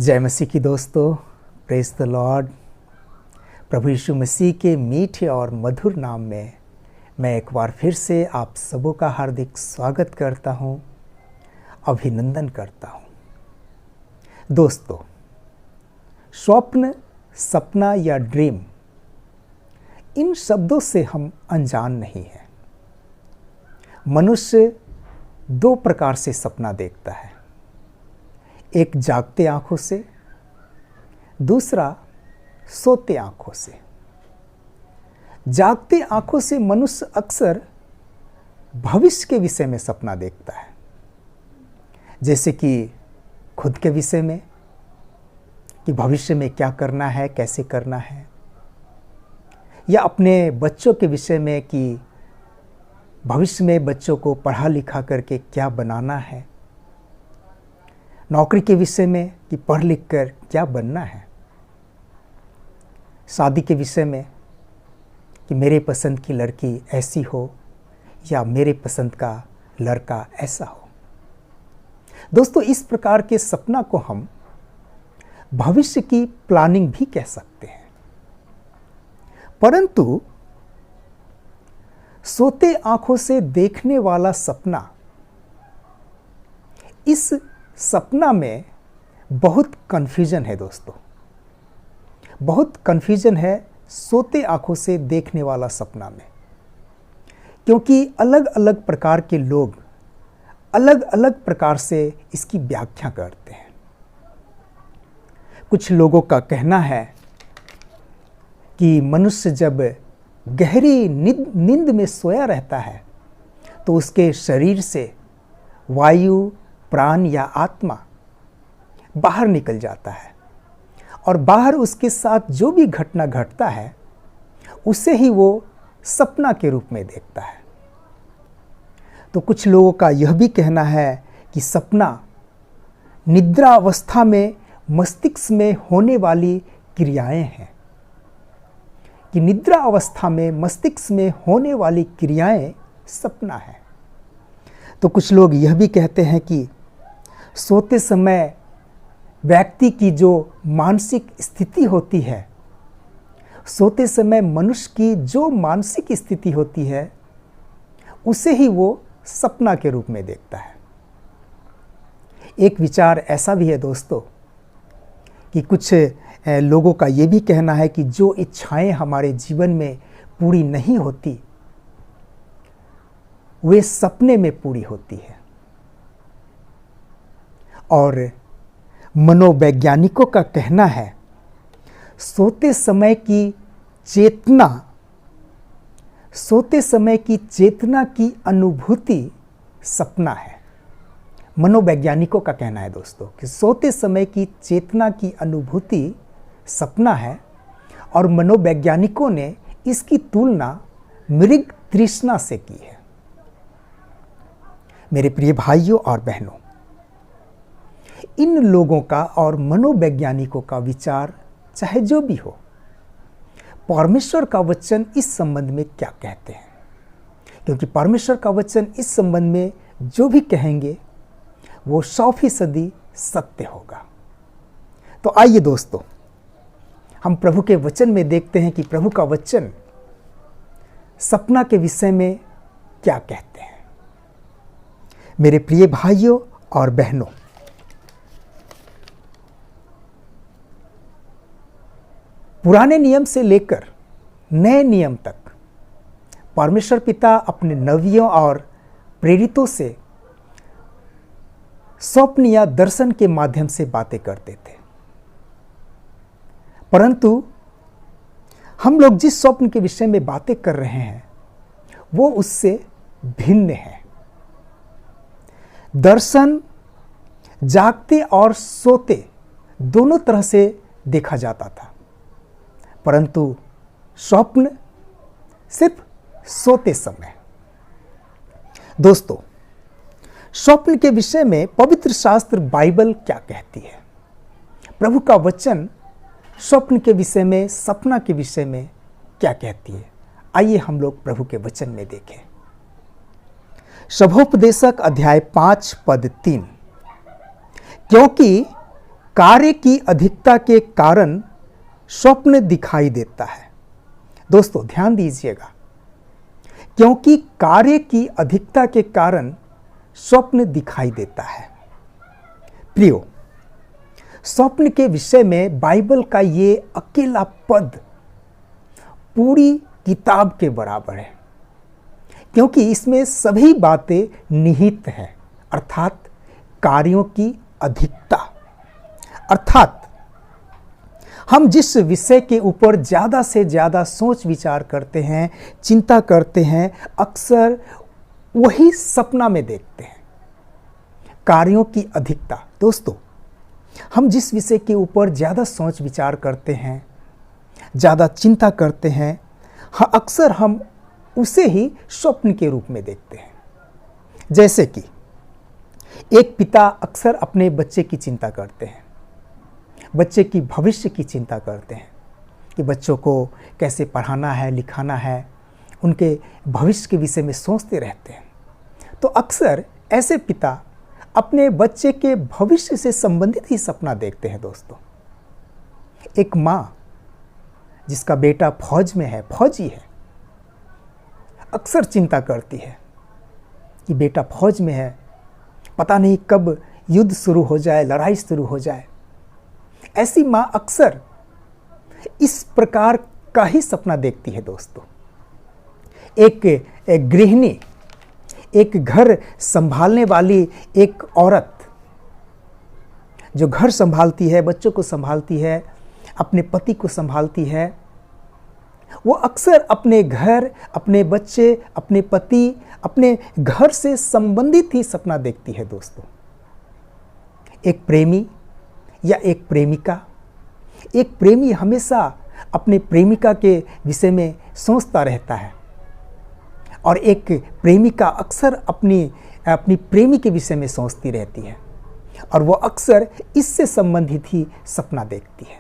जय मसीह की दोस्तों, प्रेज द लॉर्ड। प्रभु यीशु मसीह के मीठे और मधुर नाम में मैं एक बार फिर से आप सबों का हार्दिक स्वागत करता हूं, अभिनंदन करता हूं। दोस्तों, स्वप्न, सपना या ड्रीम, इन शब्दों से हम अनजान नहीं हैं। मनुष्य दो प्रकार से सपना देखता है, एक जागते आंखों से, दूसरा सोते आंखों से। जागते आंखों से मनुष्य अक्सर भविष्य के विषय में सपना देखता है, जैसे कि खुद के विषय में कि भविष्य में क्या करना है, कैसे करना है, या अपने बच्चों के विषय में कि भविष्य में बच्चों को पढ़ा लिखा करके क्या बनाना है, नौकरी के विषय में कि पढ़ लिख कर क्या बनना है, शादी के विषय में कि मेरे पसंद की लड़की ऐसी हो या मेरे पसंद का लड़का ऐसा हो। दोस्तों, इस प्रकार के सपना को हम भविष्य की प्लानिंग भी कह सकते हैं। परंतु सोते आंखों से देखने वाला सपना, इस सपना में बहुत कन्फ्यूजन है दोस्तों, बहुत कन्फ्यूजन है सोते आंखों से देखने वाला सपना में, क्योंकि अलग अलग प्रकार के लोग अलग अलग प्रकार से इसकी व्याख्या करते हैं। कुछ लोगों का कहना है कि मनुष्य जब गहरी नींद में सोया रहता है तो उसके शरीर से वायु, प्राण या आत्मा बाहर निकल जाता है और बाहर उसके साथ जो भी घटना घटता है उसे ही वो सपना के रूप में देखता है। तो कुछ लोगों का यह भी कहना है कि सपना निद्रा अवस्था में मस्तिष्क में होने वाली क्रियाएं हैं, कि निद्रा अवस्था में मस्तिष्क में होने वाली क्रियाएं सपना है। तो कुछ लोग यह भी कहते हैं कि सोते समय व्यक्ति की जो मानसिक स्थिति होती है, सोते समय मनुष्य की जो मानसिक स्थिति होती है उसे ही वो सपना के रूप में देखता है। एक विचार ऐसा भी है दोस्तों कि कुछ लोगों का ये भी कहना है कि जो इच्छाएं हमारे जीवन में पूरी नहीं होती वे सपने में पूरी होती है। और मनोवैज्ञानिकों का कहना है सोते समय की चेतना की अनुभूति सपना है। मनोवैज्ञानिकों का कहना है दोस्तों कि सोते समय की चेतना की अनुभूति सपना है, और मनोवैज्ञानिकों ने इसकी तुलना मृग तृष्णा से की है। मेरे प्रिय भाइयों और बहनों, इन लोगों का और मनोवैज्ञानिकों का विचार चाहे जो भी हो, परमेश्वर का वचन इस संबंध में क्या कहते हैं, क्योंकि परमेश्वर का वचन इस संबंध में जो भी कहेंगे वो 100% सत्य होगा। तो आइए दोस्तों, हम प्रभु के वचन में देखते हैं कि प्रभु का वचन सपना के विषय में क्या कहते हैं। मेरे प्रिय भाइयों और बहनों, पुराने नियम से लेकर नए नियम तक परमेश्वर पिता अपने नबियों और प्रेरितों से स्वप्न या दर्शन के माध्यम से बातें करते थे। परंतु हम लोग जिस स्वप्न के विषय में बातें कर रहे हैं वो उससे भिन्न है। दर्शन जागते और सोते दोनों तरह से देखा जाता था, परंतु स्वप्न सिर्फ सोते समय। दोस्तों, स्वप्न के विषय में पवित्र शास्त्र बाइबल क्या कहती है, प्रभु का वचन स्वप्न के विषय में, सपना के विषय में क्या कहती है, आइए हम लोग प्रभु के वचन में देखें। शुभोपदेशक अध्याय 5 पद 3, क्योंकि कार्य की अधिकता के कारण स्वप्न दिखाई देता है। दोस्तों ध्यान दीजिएगा, क्योंकि कार्य की अधिकता के कारण स्वप्न दिखाई देता है। प्रियो, स्वप्न के विषय में बाइबल का ये अकेला पद पूरी किताब के बराबर है, क्योंकि इसमें सभी बातें निहित हैं, अर्थात कार्यों की अधिकता। अर्थात हम जिस विषय के ऊपर ज़्यादा से ज़्यादा सोच विचार करते हैं, चिंता करते हैं, अक्सर वही सपना में देखते हैं। कार्यों की अधिकता। दोस्तों, हम जिस विषय के ऊपर ज़्यादा सोच विचार करते हैं, ज़्यादा चिंता करते हैं, अक्सर हम उसे ही स्वप्न के रूप में देखते हैं। जैसे कि एक पिता अक्सर अपने बच्चे की चिंता करते हैं, बच्चे की भविष्य की चिंता करते हैं कि बच्चों को कैसे पढ़ाना है, लिखाना है, उनके भविष्य के विषय में सोचते रहते हैं। तो अक्सर ऐसे पिता अपने बच्चे के भविष्य से संबंधित ही सपना देखते हैं। दोस्तों, एक माँ जिसका बेटा फौज में है, फौजी है, अक्सर चिंता करती है कि बेटा फौज में है, पता नहीं कब युद्ध शुरू हो जाए, लड़ाई शुरू हो जाए। ऐसी माँ अक्सर इस प्रकार का ही सपना देखती है। दोस्तों, एक गृहिणी, एक घर संभालने वाली एक औरत जो घर संभालती है, बच्चों को संभालती है, अपने पति को संभालती है, वो अक्सर अपने घर, अपने बच्चे, अपने पति, अपने घर से संबंधित ही सपना देखती है। दोस्तों, एक प्रेमी या एक प्रेमिका, एक प्रेमी हमेशा अपने प्रेमिका के विषय में सोचता रहता है, और एक प्रेमिका अक्सर अपनी प्रेमी के विषय में सोचती रहती है, और वो अक्सर इससे संबंधित ही सपना देखती है।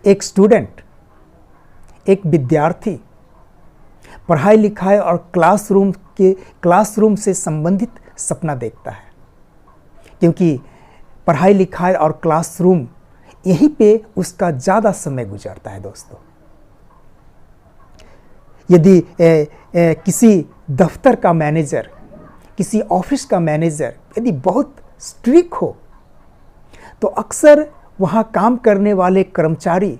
एक स्टूडेंट, एक विद्यार्थी पढ़ाई लिखाई और क्लासरूम से संबंधित सपना देखता है, क्योंकि पढ़ाई लिखाई और क्लासरूम यहीं पे उसका ज़्यादा समय गुजरता है। दोस्तों, यदि किसी दफ्तर का मैनेजर, किसी ऑफिस का मैनेजर यदि बहुत स्ट्रिक्ट हो, तो अक्सर वहाँ काम करने वाले कर्मचारी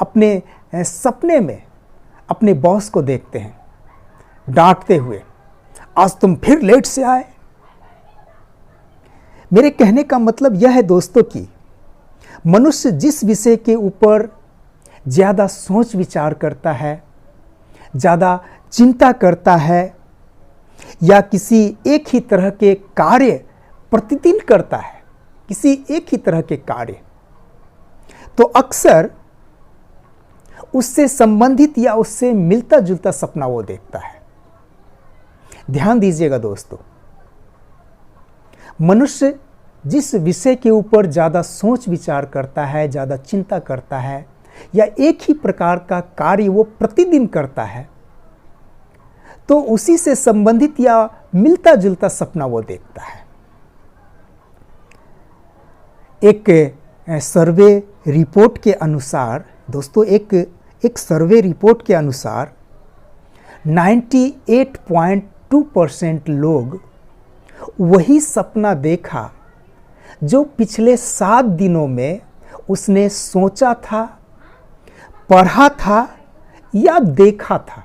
अपने सपने में अपने बॉस को देखते हैं डांटते हुए, आज तुम फिर लेट से आए। मेरे कहने का मतलब यह है दोस्तों कि मनुष्य जिस विषय के ऊपर ज़्यादा सोच विचार करता है, ज़्यादा चिंता करता है, या किसी एक ही तरह के कार्य प्रतिदिन करता है, किसी एक ही तरह के कार्य, तो अक्सर उससे संबंधित या उससे मिलता जुलता सपना वो देखता है। ध्यान दीजिएगा दोस्तों, मनुष्य जिस विषय के ऊपर ज़्यादा सोच विचार करता है, ज़्यादा चिंता करता है, या एक ही प्रकार का कार्य वो प्रतिदिन करता है, तो उसी से संबंधित या मिलता जुलता सपना वो देखता है। एक सर्वे रिपोर्ट के अनुसार दोस्तों, एक सर्वे रिपोर्ट के अनुसार 98.2% लोग वही सपना देखा जो पिछले 7 दिनों में उसने सोचा था, पढ़ा था या देखा था।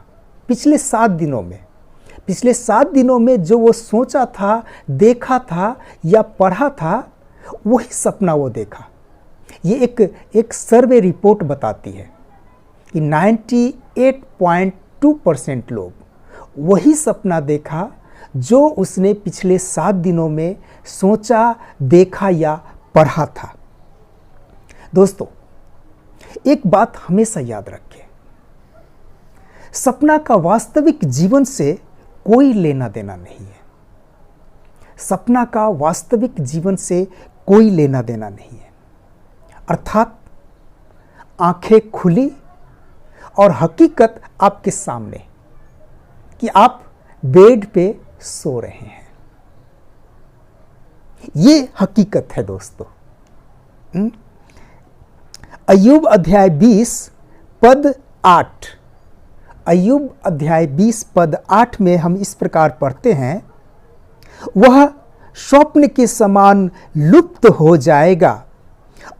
पिछले 7 दिनों में जो वो सोचा था, देखा था या पढ़ा था, वही सपना वो देखा। ये एक सर्वे रिपोर्ट बताती है कि 98.2% लोग वही सपना देखा जो उसने पिछले 7 दिनों में सोचा, देखा या पढ़ा था। दोस्तों, एक बात हमेशा याद रखें, सपना का वास्तविक जीवन से कोई लेना देना नहीं है। सपना का वास्तविक जीवन से कोई लेना देना नहीं है। अर्थात आंखें खुली और हकीकत आपके सामने कि आप बेड पे सो रहे हैं। ये हकीकत है दोस्तों। अय्यूब अध्याय 20 पद 8, अय्यूब अध्याय 20 पद 8 में हम इस प्रकार पढ़ते हैं, वह स्वप्न के समान लुप्त हो जाएगा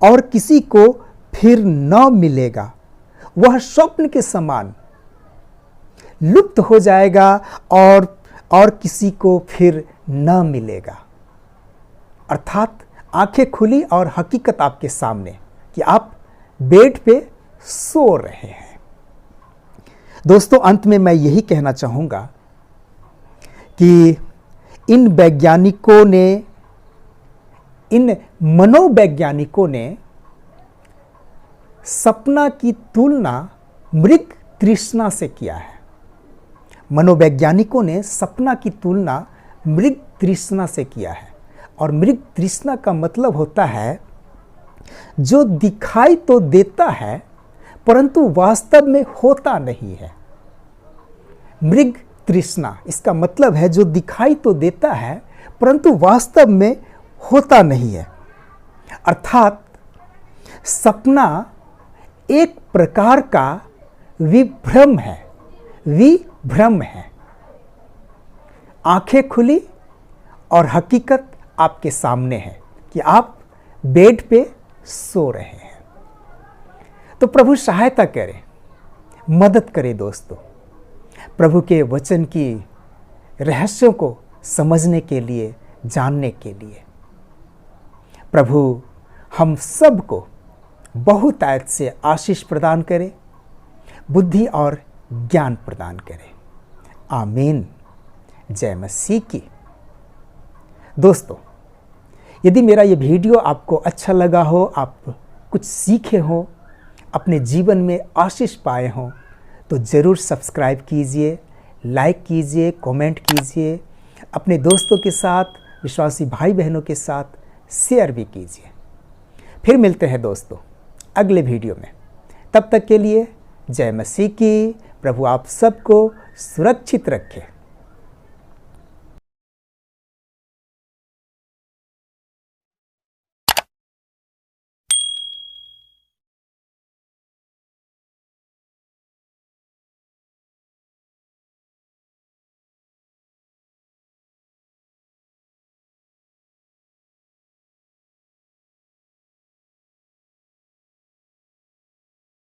और किसी को फिर न मिलेगा। वह स्वप्न के समान लुप्त हो जाएगा और किसी को फिर न मिलेगा। अर्थात आंखें खुली और हकीकत आपके सामने कि आप बेड पे सो रहे हैं। दोस्तों, अंत में मैं यही कहना चाहूंगा कि इन मनोवैज्ञानिकों ने सपना की तुलना मृग तृष्णा से किया है। मनोवैज्ञानिकों ने सपना की तुलना मृग तृष्णा से किया है। और मृग तृष्णा का मतलब होता है जो दिखाई तो देता है परंतु वास्तव में होता नहीं है। मृग तृष्णा इसका मतलब है जो दिखाई तो देता है परंतु वास्तव में होता नहीं है। अर्थात सपना एक प्रकार का विभ्रम है। आंखें खुली और हकीकत आपके सामने है कि आप बेड पे सो रहे हैं। तो प्रभु सहायता करे, मदद करे दोस्तों, प्रभु के वचन की रहस्यों को समझने के लिए, जानने के लिए। प्रभु हम सबको बहुतायत से आशीष प्रदान करे, बुद्धि और ज्ञान प्रदान करे। आमीन। जय मसीह की। दोस्तों, यदि मेरा ये वीडियो आपको अच्छा लगा हो, आप कुछ सीखे हो, अपने जीवन में आशीष पाए हों, तो ज़रूर सब्सक्राइब कीजिए, लाइक कीजिए, कमेंट कीजिए, अपने दोस्तों के साथ, विश्वासी भाई बहनों के साथ शेयर भी कीजिए। फिर मिलते हैं दोस्तों अगले वीडियो में। तब तक के लिए जय मसीह की। प्रभु आप सबको सुरक्षित रखे।